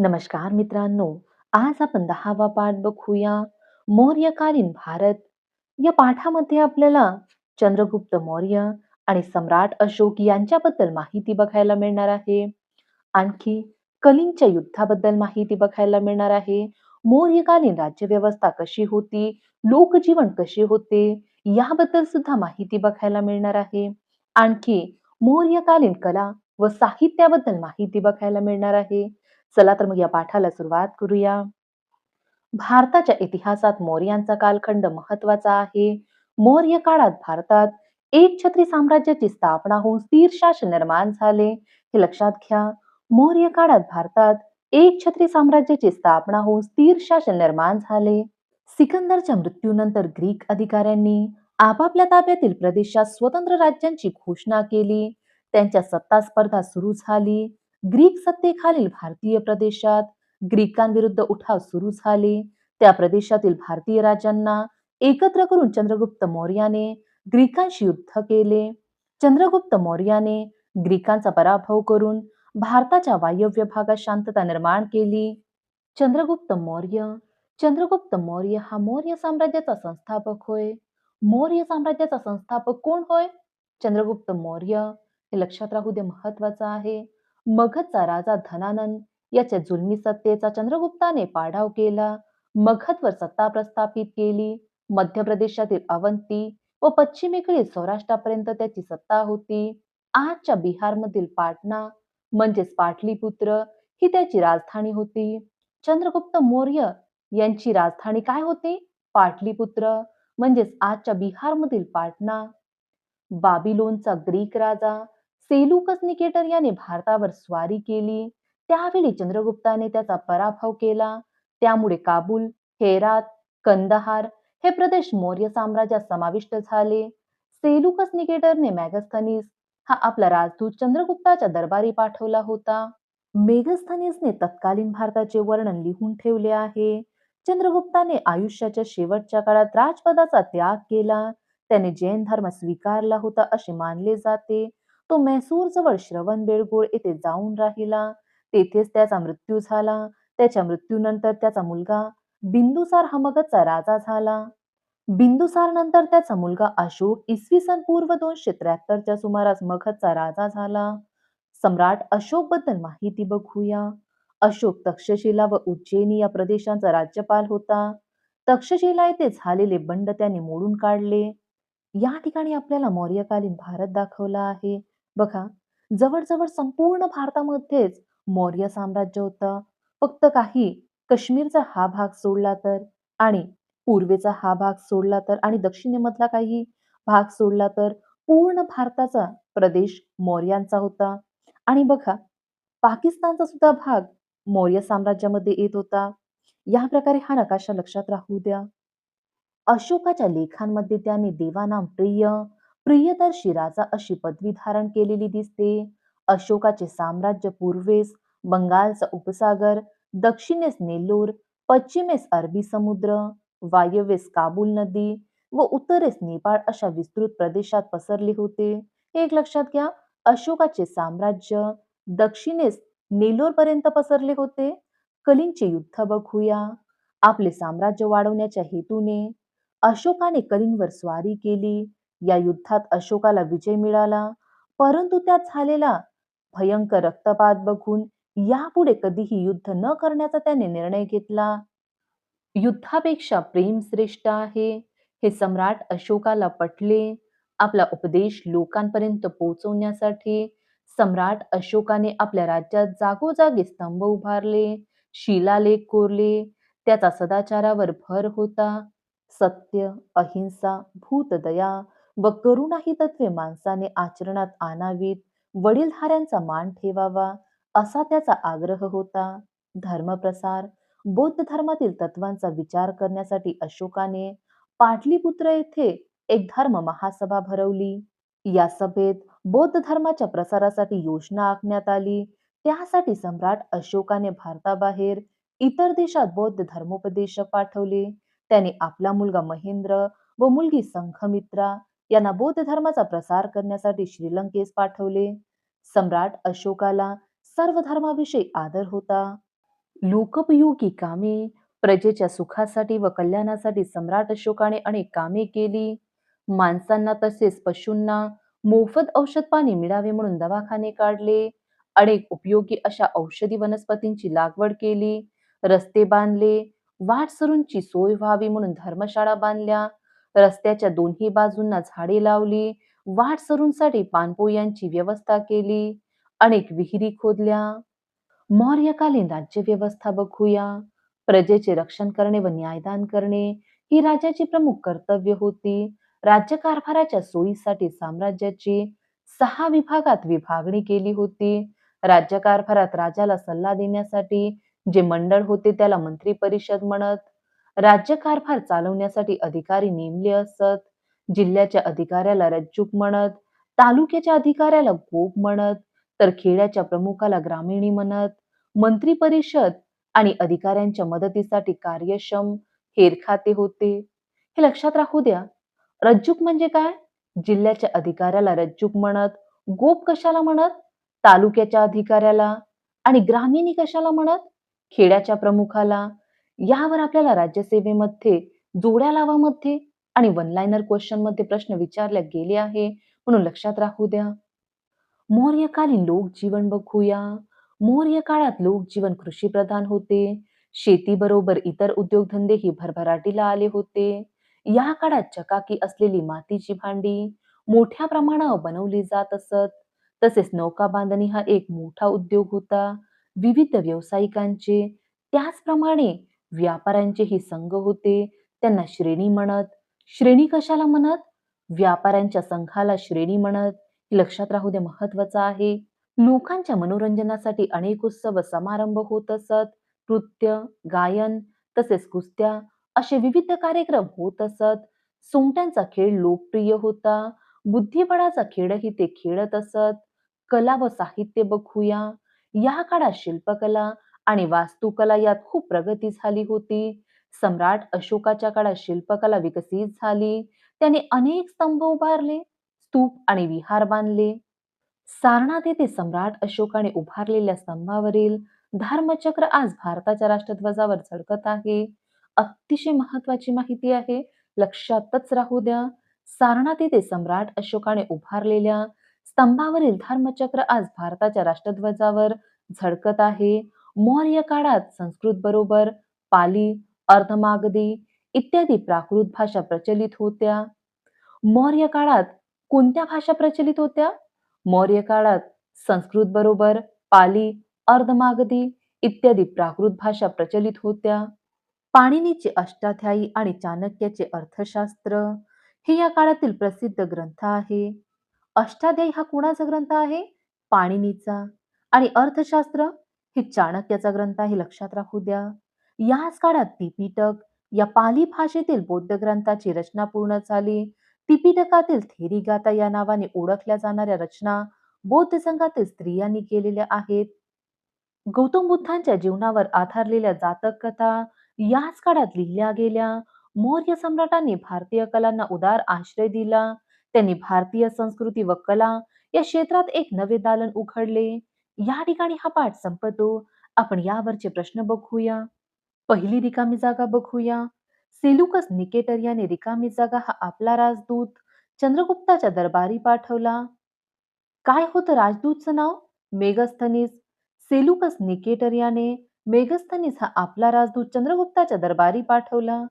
नमस्कार मित्रांनो. आज आपण 10वा पाठ बघूया. मौर्यकालीन भारत. या पाठामध्ये आपल्याला चंद्रगुप्त मौर्य आणि सम्राट अशोक यांच्याबद्दल माहिती बघायला मिळणार आहे. आणखी कलिंगच्या युद्धाबद्दल माहिती बघायला मिळणार आहे. मौर्यकालीन राज्यव्यवस्था कशी होती, लोकजीवन कसे होते, याबद्दल सुद्धा माहिती बघायला मिळणार आहे. आणखी मौर्यकालीन कला व साहित्याबद्दल माहिती बघायला मिळणार आहे. चला तर मग या पाठाला सुरुवात करूया. भारताच्या इतिहासात मौर्यांचा कालखंड महत्वाचा आहे. मौर्य काळात भारतात एकछत्री साम्राज्याची स्थापना होऊन स्थिर शासन निर्माण झाले. हे लक्षात घ्या. मौर्य काळात भारतात एकछत्री साम्राज्याची स्थापना होऊन स्थिर शासन निर्माण झाले. सिकंदरच्या मृत्यूनंतर ग्रीक अधिकाऱ्यांनी आपापल्या ताब्यातील प्रदेशात स्वतंत्र राज्यांची घोषणा केली. त्यांच्या सत्ता स्पर्धा सुरू झाली. ग्रीक सत्तेखालील भारतीय प्रदेशात ग्रीकांविरुद्ध उठाव सुरू झाले. त्या प्रदेशातील भारतीय राजांना एकत्र करून चंद्रगुप्त मौर्याने ग्रीकांशी युद्ध केले. चंद्रगुप्त मौर्याने ग्रीकांचा पराभव करून भारताच्या वायव्य भागात शांतता निर्माण केली. चंद्रगुप्त मौर्य चंद्रगुप्त मौर्य हा मौर्य साम्राज्याचा संस्थापक होय. मौर्य साम्राज्याचा संस्थापक कोण होय? चंद्रगुप्त मौर्य. हे लक्षात राहू दे, महत्वाचं आहे. मगधचा राजा धनानंद याच्या जुलमी सत्तेचा चंद्रगुप्ताने पाडाव केला. मगधवर सत्ता प्रस्थापित केली. मध्य प्रदेशातील अवंती व पश्चिमेकडील सौराष्ट्रापर्यंत त्याची सत्ता होती. आजच्या बिहारमधील पाटणा म्हणजेच पाटलीपुत्र ही त्याची राजधानी होती. चंद्रगुप्त मौर्य यांची राजधानी काय होती? पाटलीपुत्र म्हणजेच आजच्या बिहारमधील पाटणा. बाबिलोनचा ग्रीक राजा सेलुकस निकेटर याने भारतावर स्वारी केली. त्यावेळी चंद्रगुप्ताने त्याचा पराभव केला. त्यामुळे काबूल, हेरात, कंदहार हे प्रदेश मौर्य साम्राज्यात समाविष्ट झाले. सेलुकस निकेटरने मॅगस्थनीस हा आपला राजदूत चंद्रगुप्ताच्या दरबारी पाठवला होता. मेगस्थनीसने तत्कालीन भारताचे वर्णन लिहून ठेवले आहे. चंद्रगुप्ताने आयुष्याच्या शेवटच्या काळात राजपदाचा त्याग केला. त्याने जैन धर्म स्वीकारला होता असे मानले जाते. तो म्हैसूर जवळ श्रवणबेळगोळ येथे जाऊन राहिला. तेथेच त्याचा मृत्यू झाला. त्याच्या मृत्यूनंतर त्याचा मुलगा बिंदुसार हा मगधचा राजा झाला. बिंदुसार नंतर त्याचा मुलगा अशोक इसवी सन पूर्व 273 सुमारास मगधचा राजा झाला. सम्राट अशोक बद्दल माहिती बघूया. अशोक तक्षशिला व उज्जैनी या प्रदेशांचा राज्यपाल होता. तक्षशिला येथे झालेले बंड त्याने मोडून काढले. या ठिकाणी आपल्याला मौर्यकालीन भारत दाखवला आहे. बघा, जवळजवळ संपूर्ण भारतामध्येच मौर्य साम्राज्य होतं. फक्त काही काश्मीरचा हा भाग सोडला तर आणि पूर्वेचा हा भाग सोडला तर आणि दक्षिणेमधला काही भाग सोडला तर पूर्ण भारताचा प्रदेश मौर्यांचा होता. आणि बघा, पाकिस्तानचा सुद्धा भाग मौर्य साम्राज्यामध्ये येत होता. या प्रकारे हा नकाशा लक्षात राहू द्या. अशोकाच्या लेखांमध्ये त्याने देवानाम प्रिय, प्रियदर्शी राजा अशी पदवी धारण केलेली दिसते. अशोकाचे साम्राज्य पूर्वेस बंगालचा उपसागर, दक्षिणेस नेल्लोर, पश्चिमेस अरबी समुद्र, वायव्येस काबूल नदी व उत्तरेस नेपाळ अशा विस्तृत प्रदेशात पसरले होते. हे एक लक्षात घ्या. अशोकाचे साम्राज्य दक्षिणेस नेल्लोर पर्यंत पसरले होते. कलिंगचे युद्ध बघूया. आपले साम्राज्य वाढवण्याच्या हेतूने अशोकाने कलिंगवर स्वारी केली. या युद्धात अशोकाला विजय मिळाला. परंतु त्यात झालेला भयंकर रक्तपात बघून यापुढे कधीही युद्ध न करण्याचा त्याने निर्णय घेतला. युद्धापेक्षा प्रेम श्रेष्ठ आहे हे सम्राट अशोकाला पटले. आपला उपदेश लोकांपर्यंत पोहोचवण्यासाठी सम्राट अशोकाने आपल्या राज्यात जागोजागी स्तंभ उभारले, शिलालेख कोरले. त्याचा सदाचारावर भर होता. सत्य, अहिंसा, भूतदया व करुणा ही तत्वे माणसाने आचरणात आणावीत. वडीलधाऱ्यांचा मान ठेवावा असा त्याचा आग्रह होता. धर्मप्रसार, बौद्ध धर्मातील तत्वांचा विचार करण्यासाठी अशोकाने पाटलीपुत्र येथे एक धर्म महासभा भरवली. या सभेत बौद्ध धर्माच्या प्रसारासाठी योजना आखण्यात आली. त्यासाठी सम्राट अशोकाने भारताबाहेर इतर देशात बौद्ध धर्मोपदेशक पाठवले. त्याने आपला मुलगा महेंद्र व मुलगी संघमित्रा यांना बौद्ध धर्माचा प्रसार करण्यासाठी श्रीलंकेस पाठवले. सम्राट अशोकाला सर्व धर्माविषयी आदर होता. लोकोपयोगी कामे, प्रजेच्या सुखासाठी व कल्याणासाठी सम्राट अशोकाने अनेक कामे केली. माणसांना तसेच पशूंना मोफत औषध पाणी मिळावे म्हणून दवाखाने काढले. अनेक उपयोगी अशा औषधी वनस्पतींची लागवड केली. रस्ते बांधले. वाटसरूंची सोय व्हावी म्हणून धर्मशाळा बांधल्या. रस्त्याच्या दोन्ही बाजूंना झाडे लावली. वाटसरूंसाठी पाणपोयांची व्यवस्था केली. अनेक विहिरी खोदल्या. मौर्यकालीन राज्यव्यवस्था बघूया. प्रजेचे रक्षण करणे व न्यायदान करणे ही राजाची प्रमुख कर्तव्य होती. राज्यकारभाराच्या सोयीसाठी साम्राज्याची 6 विभागात विभागणी केली होती. राज्यकारभारात राजाला सल्ला देण्यासाठी जे मंडळ होते त्याला मंत्री परिषद म्हणत. राज्यकारभार चालवण्यासाठी अधिकारी नेमले असत. जिल्ह्याच्या अधिकाऱ्याला रज्जुक म्हणत, तालुक्याच्या अधिकाऱ्याला गोप म्हणत, तर खेड्याच्या प्रमुखाला ग्रामिणी म्हणत. मंत्री परिषद आणि अधिकाऱ्यांच्या मदतीसाठी कार्यक्षम हेरखाते होते. हे लक्षात राहू द्या. रज्जुक म्हणजे काय? जिल्ह्याच्या अधिकाऱ्याला रज्जुक म्हणत, गोप कशाला म्हणत? तालुक्याच्या अधिकाऱ्याला, आणि ग्रामिणी कशाला म्हणत? खेड्याच्या प्रमुखाला. यावर आपल्याला राज्यसेवेमध्ये जोड्या लावामध्ये आणि वन लाइनर क्वेश्चन मध्ये प्रश्न विचारले गेले आहे, म्हणून लक्षात राहू द्या. मौर्यकालीन लोकजीवन बघूया. मौर्य काळात लोकजीवन कृषीप्रधान होते. शेतीबरोबर इतर उद्योगधंदेही भरभराटीला आले होते. या काळात चकाकी असलेली मातीची भांडी मोठ्या प्रमाणावर बनवली जात असत. तसेच नौका बांधणी हा एक मोठा उद्योग होता. विविध व्यावसायिकांचे, त्याचप्रमाणे व्यापाऱ्यांचेही संघ होते. त्यांना श्रेणी म्हणत. श्रेणी कशाला म्हणत? व्यापाऱ्यांच्या संघाला श्रेणी म्हणत. हे लक्षात राहू द्या, महत्वाचं आहे. लोकांच्या मनोरंजनासाठी अनेक उत्सव व समारंभ होत असत. नृत्य, गायन तसेच कुस्त्या असे विविध कार्यक्रम होत असत. सोंगट्यांचा खेळ लोकप्रिय होता. बुद्धिबळाचा खेळही ते खेळत असत. कला व साहित्य बघूया. या काळात शिल्पकला आणि वास्तुकला यात खूप प्रगती झाली होती. सम्राट अशोकाच्या काळात शिल्पकला विकसित झाली. त्याने अनेक स्तंभ उभारले, स्तूप आणि विहार बांधले. सारनाथ येथे सम्राट अशोकाने उभारलेल्या स्तंभावरील धर्मचक्र आज भारताच्या राष्ट्रध्वजावर झळकत आहे. अतिशय महत्वाची माहिती आहे, लक्षातच राहू द्या. सारनाथ येथे सम्राट अशोकाने उभारलेल्या स्तंभावरील धर्मचक्र आज भारताच्या राष्ट्रध्वजावर झळकत आहे. मौर्य काळात संस्कृत बरोबर पाली, अर्धमागधी इत्यादी प्राकृत भाषा प्रचलित होत्या. मौर्य काळात कोणत्या भाषा प्रचलित होत्या? मौर्य काळात संस्कृत बरोबर पाली, अर्धमागधी इत्यादी प्राकृत भाषा प्रचलित होत्या. पाणिनीचे अष्टाध्यायी आणि चाणक्याचे अर्थशास्त्र हे या काळातील प्रसिद्ध ग्रंथ आहे. अष्टाध्यायी हा कुणाचा ग्रंथ आहे? पाणिनीचा. आणि अर्थशास्त्र हे चाणक्याचा ग्रंथ आहे, लक्षात राहू द्या. याच काळात त्रिपिटक या पाली भाषेतील बौद्ध ग्रंथाची रचना पूर्ण झाली. त्रिपिटकातील थेरीगाथा या नावाने ओळखल्या जाणाऱ्या रचना बौद्ध संघातील स्त्रियांनी केलेल्या आहेत. गौतम बुद्धांच्या जीवनावर आधारलेल्या जातक कथा याच काळात लिहिल्या गेल्या. मौर्य सम्राटांनी भारतीय कलांना उदार आश्रय दिला. त्यांनी भारतीय संस्कृती व कला या क्षेत्रात एक नवे दालन उघडले. या ठिकाणी हा पाठ संपतो. आपण यावरचे प्रश्न बघूया. पहिली रिकामी जागा बघूया. सेलुकस निकेटर याने रिकामी जागा हा आपला राजदूत चंद्रगुप्ताच्या दरबारी पाठवला. काय होतं राजदूतचं नाव? मेगस्थनीस. सेलुकस निकेटर याने मेगस्थनीस हा आपला राजदूत चंद्रगुप्ताच्या दरबारी पाठवला.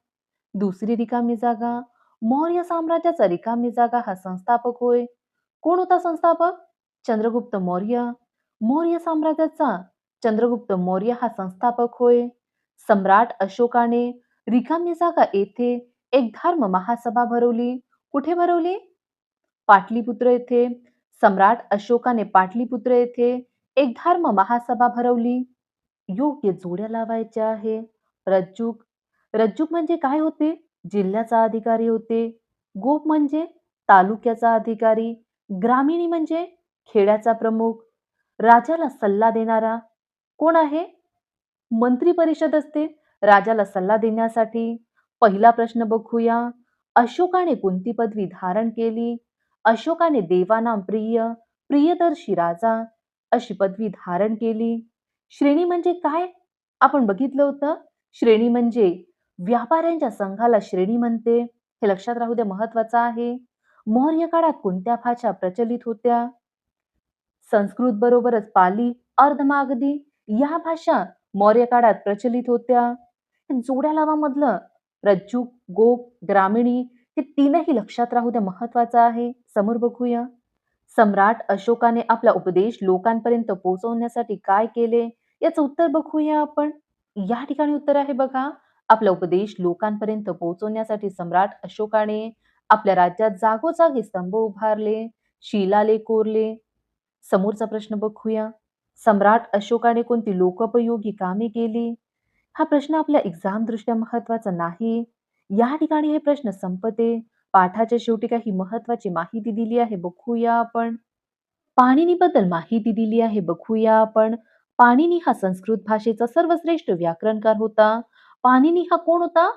दुसरी रिकामी जागा. मौर्य साम्राज्याचा रिकामी जागा हा संस्थापक होय. कोण होता संस्थापक? चंद्रगुप्त मौर्य. मौर्य साम्राज्याचा चंद्रगुप्त मौर्य हा संस्थापक होय. सम्राट अशोकाने रिकामी जागा येथे एक धर्म महासभा भरवली. कुठे भरवली? पाटलीपुत्र येथे. सम्राट अशोकाने पाटलीपुत्र येथे एक धर्म महासभा भरवली. योग्य जोड्या लावायच्या आहे. रज्जुक. रज्जुक म्हणजे काय होते? जिल्ह्याचा अधिकारी होते. गोप म्हणजे तालुक्याचा अधिकारी. ग्रामिणी म्हणजे खेड्याचा प्रमुख. राजाला सल्ला देणारा कोण आहे? मंत्री परिषद असते राजाला सल्ला देण्यासाठी. पहिला प्रश्न बघूया. अशोकाने कोणती पदवी धारण केली? अशोकाने देवानाम प्रिय, प्रियदर्शी राजा अशी पदवी धारण केली. श्रेणी म्हणजे काय? आपण बघितलं होतं. श्रेणी म्हणजे व्यापाऱ्यांच्या संघाला श्रेणी म्हणते. हे लक्षात राहू द्या, महत्वाचं आहे. मौर्य काळात कोणत्या भाषा प्रचलित होत्या? संस्कृत बरोबरच पाली, अर्धमागधी या भाषा मौर्य काळात प्रचलित होत्या. जोड्या लावामधलं रज्जू, गोप, ग्रामीणी हे तीनही लक्षात राहू द्या, महत्वाचं आहे. समोर बघूया. सम्राट अशोकाने आपला उपदेश लोकांपर्यंत पोहोचवण्यासाठी काय केले? याचं उत्तर बघूया आपण. या ठिकाणी उत्तर आहे बघा. आपला उपदेश लोकांपर्यंत पोहोचवण्यासाठी सम्राट अशोकाने आपल्या राज्यात जागोजागी स्तंभ उभारले, शिलालेख कोरले. समोरचा प्रश्न बघूया. सम्राट अशोकाने कोणती लोकोपयोगी कामे केली? हा प्रश्न आपल्या एक्झाम दृष्ट्या महत्वाचा नाही. या ठिकाणी हे प्रश्न संपते. पाठाच्या शेवटी काही महत्वाची माहिती दिली आहे, बघूया आपण. पाणिनीबद्दल माहिती दिली आहे, बघूया आपण. पाणिनी हा संस्कृत भाषेचा सर्वश्रेष्ठ व्याकरणकार होता. पाणिनी हा कोण होता?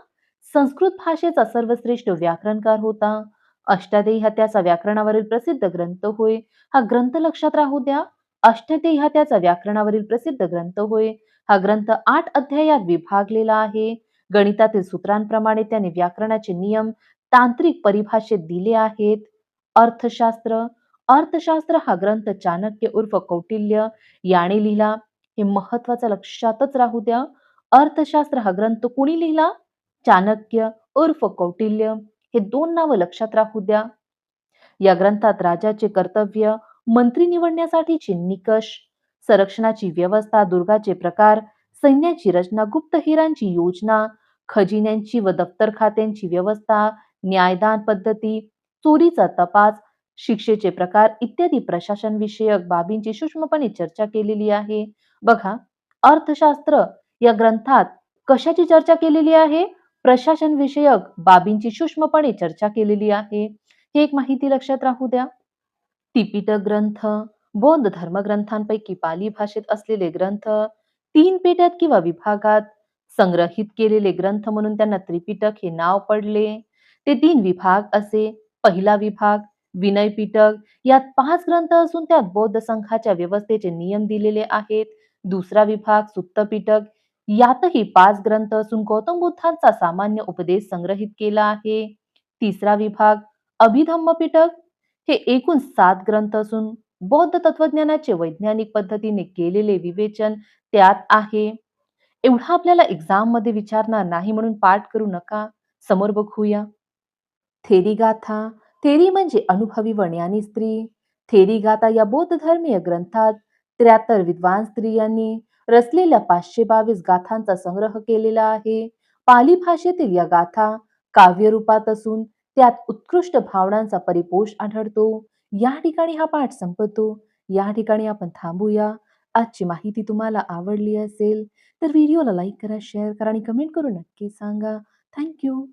संस्कृत भाषेचा सर्वश्रेष्ठ व्याकरणकार होता. अष्टाध्यायी हा त्याचा व्याकरणावरील प्रसिद्ध ग्रंथ होय. हा ग्रंथ लक्षात राहू द्या. अष्टाध्यायी हा त्याचा व्याकरणावरील प्रसिद्ध ग्रंथ होय. हा ग्रंथ 8 अध्यायात विभागलेला आहे. गणितातील सूत्रांप्रमाणे त्याने व्याकरणाचे नियम तांत्रिक परिभाषेत दिले आहेत. अर्थशास्त्र अर्थशास्त्र हा ग्रंथ चाणक्य उर्फ कौटिल्य याने लिहिला. हे महत्वाचं लक्षातच राहू द्या. अर्थशास्त्र हा ग्रंथ कुणी लिहिला? चाणक्य उर्फ कौटिल्य. हे दोन नावं लक्षात राहू द्या. या ग्रंथात राजाचे कर्तव्य, मंत्री निवडण्यासाठीचे निकष, संरक्षणाची व्यवस्था, दुर्गाचे प्रकार, सैन्याची रचना, गुप्तहेरांची योजना, खजिन्यांची व दफ्तर खात्यांची व्यवस्था, न्यायदान पद्धती, चोरीचा तपास, शिक्षेचे प्रकार इत्यादी प्रशासन विषयक बाबींची सूक्ष्मपणे चर्चा केलेली आहे. बघा, अर्थशास्त्र या ग्रंथात कशाची चर्चा केलेली आहे? प्रशासन विषयक बाबींची सूक्ष्मपणे चर्चा केलेली आहे. ही एक माहिती लक्षात राहू द्या. त्रिपिटक ग्रंथ बौद्ध धर्मग्रंथांपैकी पाली भाषेत असलेले ग्रंथ 3 पेट्यात किंवा विभागात संग्रहित केलेले ग्रंथ म्हणून त्यांना त्रिपिटक हे नाव पडले. ते 3 विभाग असे. पहिला विभाग विनय पिटक, यात 5 ग्रंथ असून त्यात बौद्ध संघाच्या व्यवस्थेचे नियम दिलेले आहेत. दुसरा विभाग सुत्त पिटक, यातही 5 ग्रंथ असून गौतम बुद्धांचा सामान्य उपदेश संग्रहित केला आहे. तिसरा विभाग अभिधम्म पिटक, हे एकूण 7 ग्रंथ असून बौद्ध तत्वज्ञानाचे वैज्ञानिक पद्धतीने केलेले विवेचन त्यात आहे. एवढा आपल्याला एक्झाम मध्ये विचारणार नाही म्हणून पाठ करू नका. समोर बघूया. थेरी गाथा. थेरी म्हणजे अनुभवी व ज्ञानी स्त्री. थेरी गाथा या बौद्ध धर्मीय ग्रंथात 73 विद्वान स्त्रियांनी रचलेल्या 522 गाथांचा संग्रह केलेला आहे. पाली भाषेतील या गाथा काव्य रूपात असून त्यात उत्कृष्ट भावनांचा परिपोष आढळतो. या ठिकाणी हा पाठ संपतो. या ठिकाणी आपण थांबूया. आजची माहिती तुम्हाला आवडली असेल तर व्हिडिओला लाईक करा, शेअर करा आणि कमेंट करून नक्की सांगा. Thank you.